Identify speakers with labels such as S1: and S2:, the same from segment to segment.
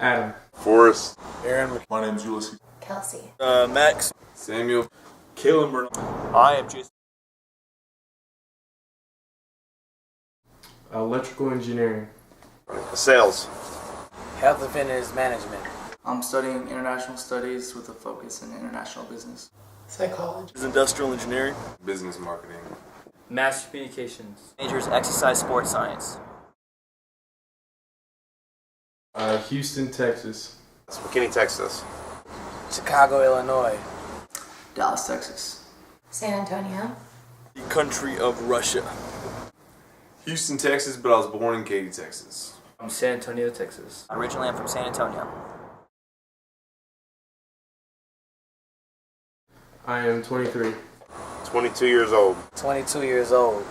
S1: Adam.
S2: Forrest.
S3: Aaron.
S2: My name's Ulysses.
S4: Kelsey.
S3: Max.
S2: Samuel.
S1: Caleb Bernal.
S3: I am Jason.
S1: Electrical engineering.
S2: Sales.
S3: Health and fitness management.
S5: I'm studying international studies with a focus in international business.
S4: Psychology.
S3: Industrial engineering.
S2: Business marketing.
S6: Mass communications.
S7: Majors exercise sports science.
S1: Houston, Texas.
S2: McKinney, Texas.
S3: Chicago, Illinois.
S5: Dallas, Texas.
S4: San Antonio.
S3: The country of Russia.
S2: Houston, Texas, but I was born in Katy, Texas.
S6: I'm San Antonio, Texas.
S7: Originally, I'm from San Antonio.
S1: I am 23.
S2: 22 years old.
S3: 22 years old.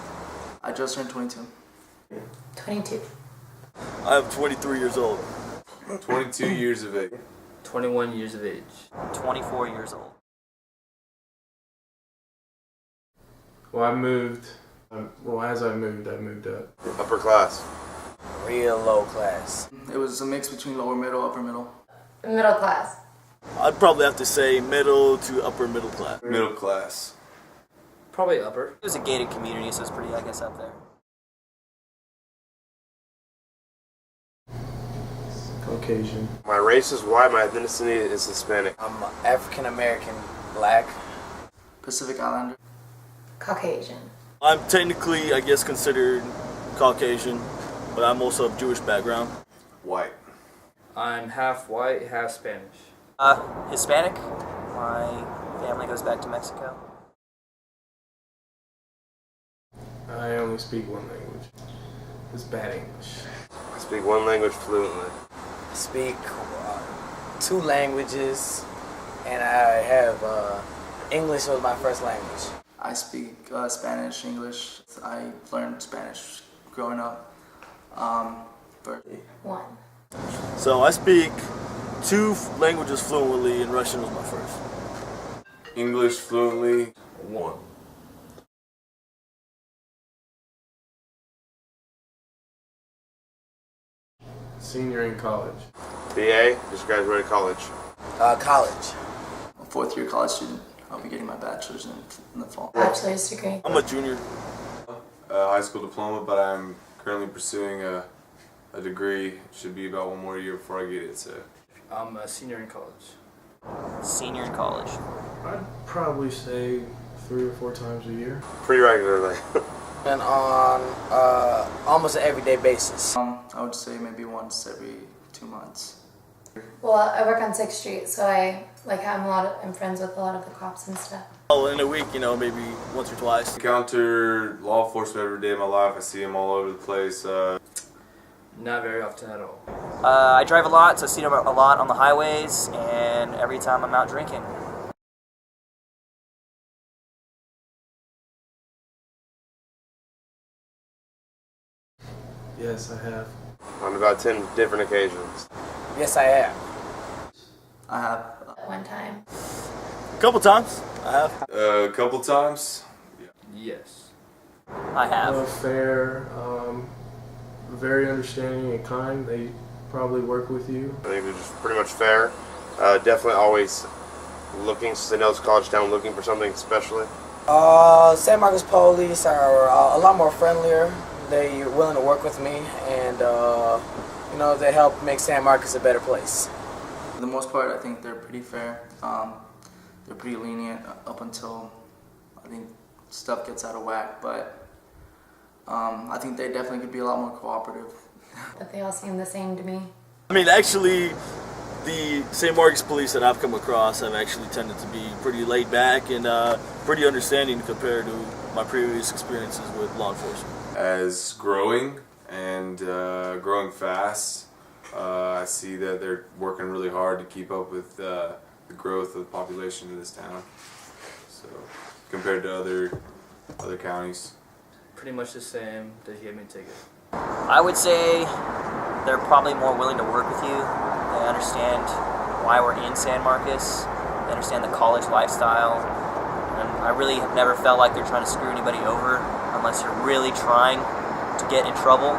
S5: I just turned 22.
S4: 22.
S3: I am 23 years old.
S2: 22 years of age.
S6: 21 years of age.
S7: 24 years old.
S1: Well, I moved. As I moved up.
S2: Upper class.
S3: Real low class.
S5: It was a mix between lower middle, upper middle.
S4: Middle class.
S3: I'd probably have to say middle to upper middle class.
S2: Middle class.
S6: Probably upper.
S7: It was a gated community, so it's pretty, I guess, up there.
S1: Caucasian.
S2: My race is white, my ethnicity is Hispanic.
S3: I'm African American, black.
S5: Pacific Islander.
S4: Caucasian.
S3: I'm technically, I guess, considered Caucasian, but I'm also of Jewish background.
S2: White.
S6: I'm half white, half Spanish.
S7: Hispanic. My family goes back to Mexico.
S1: I only speak one language. It's bad English.
S2: I speak one language fluently.
S3: I speak 2 languages, and I have English was my first language.
S5: I speak Spanish, English. I learned Spanish growing up. But
S4: 1.
S3: So I speak 2 languages fluently, and Russian was my first.
S2: English fluently.
S1: 1. Senior in college.
S2: BA. Just graduated college.
S3: College.
S5: I'm a 4th-year college student. I'll be getting my bachelor's in the fall.
S4: Bachelor's degree.
S3: I'm a junior.
S2: High school diploma, but I'm currently pursuing a degree. It should be about 1 more year before I get it, so.
S6: I'm a senior in college.
S7: Senior in college.
S1: I'd probably say 3 or 4 times a year.
S2: Pretty regularly.
S3: And on almost an everyday basis.
S5: I would say maybe once every 2 months.
S4: Well, I work on 6th Street, so I'm friends with a lot of the cops and stuff.
S3: Oh, in a week, maybe once or twice.
S2: I encounter law enforcement every day of my life. I see them all over the place.
S6: Not very often at all.
S7: I drive a lot, so I see them a lot on the highways, and every time I'm out drinking.
S1: Yes, I have.
S2: On about 10 different occasions.
S3: Yes, I have.
S5: I have.
S4: At one time.
S3: A couple times, I have.
S2: A couple times.
S6: Yes.
S7: I have.
S1: Fair, very understanding and kind. They probably work with you.
S2: I think they're just pretty much fair. Definitely always looking, since they know it's a college town, looking for something especially.
S3: San Marcos police are a lot more friendlier. They're willing to work with me, and they help make San Marcos a better place.
S5: For the most part, I think they're pretty fair. They're pretty lenient up until I think stuff gets out of whack, but I think they definitely could be a lot more cooperative.
S4: But they all seem the same to me.
S3: I mean, actually, the St. Marcos police that I've come across have actually tended to be pretty laid back and pretty understanding compared to my previous experiences with law enforcement.
S2: As growing and growing fast, I see that they're working really hard to keep up with the growth of the population of this town. So compared to other counties.
S6: Pretty much the same. They gave me a ticket.
S7: I would say they're probably more willing to work with you. They understand why we're in San Marcos. They understand the college lifestyle. And I really have never felt like they're trying to screw anybody over unless you're really trying to get in trouble.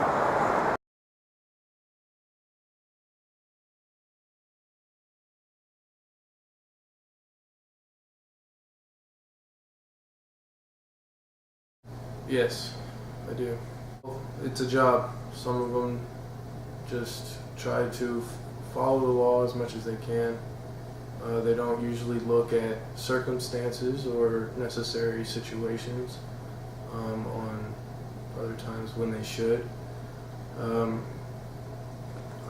S1: Yes, I do. It's a job. Some of them just try to follow the law as much as they can. They don't usually look at circumstances or necessary situations on other times when they should.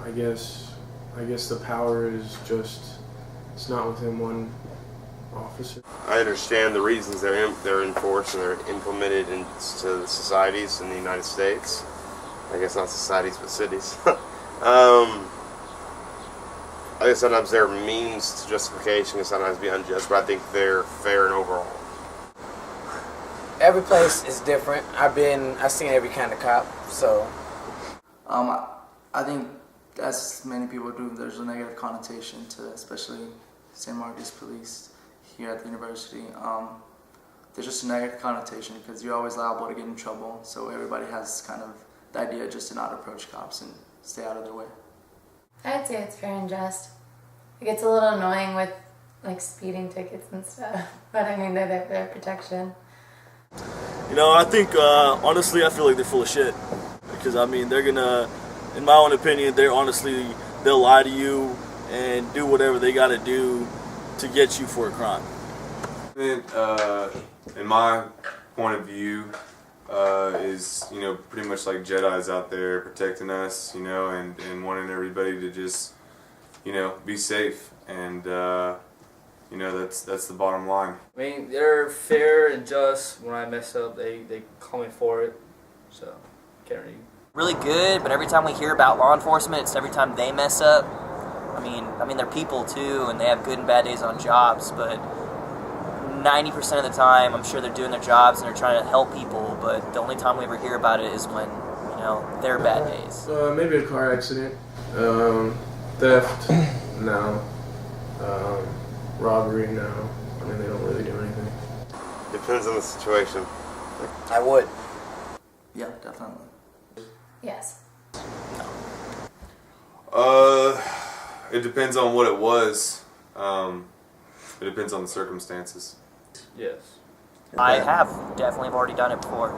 S1: I guess the power is just, it's not within one officer.
S8: I understand the reasons they're enforced and they're implemented into the societies in the United States. I guess not societies, but cities. I think sometimes they're means to justification and sometimes be unjust, but I think they're fair and overall.
S9: Every place is different. I've seen every kind of cop, so.
S5: I think, as many people do, there's a negative connotation to especially San Marcos police here at the university. There's just a negative connotation because you're always liable to get in trouble, so everybody has kind of the idea just to not approach cops and stay out of their way.
S4: I'd say it's fair and just. It gets a little annoying with like speeding tickets and stuff, but I mean they're there for their protection.
S3: You know, I think, honestly, I feel like they're full of shit. Because, I mean, they're gonna, in my own opinion, they'll lie to you and do whatever they gotta do to get you for a crime.
S2: In my point of view, is, you know, pretty much like Jedi's out there protecting us, you know, and wanting everybody to just, you know, be safe. And, you know, that's the bottom line.
S6: I mean, they're fair and just. When I mess up, they call me for it. So, can't
S7: Really good, but every time we hear about law enforcement, it's every time they mess up. I mean, they're people too, and they have good and bad days on jobs, but 90% of the time, I'm sure they're doing their jobs and they're trying to help people, but the only time we ever hear about it is when, you know, their bad days.
S1: Maybe a car accident, theft, no, robbery, no. I mean, they don't really do anything.
S8: Depends on the situation.
S9: I would.
S5: Yeah, definitely.
S4: Yes.
S2: It depends on what it was. It depends on the circumstances.
S6: Yes.
S7: I have definitely already done it before.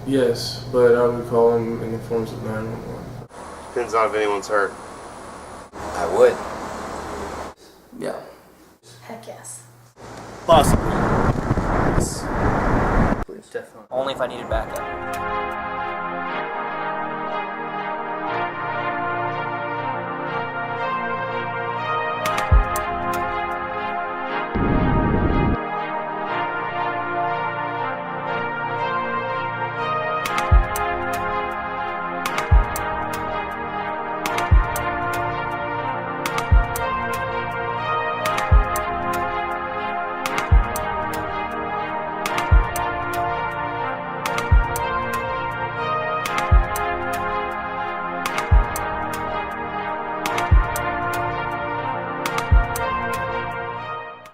S1: Yes, but I would call them in the forms of 911.
S8: Depends on if anyone's hurt.
S9: I would.
S5: Yeah.
S4: Heck yes.
S3: Possibly.
S6: Definitely.
S7: Only if I needed backup.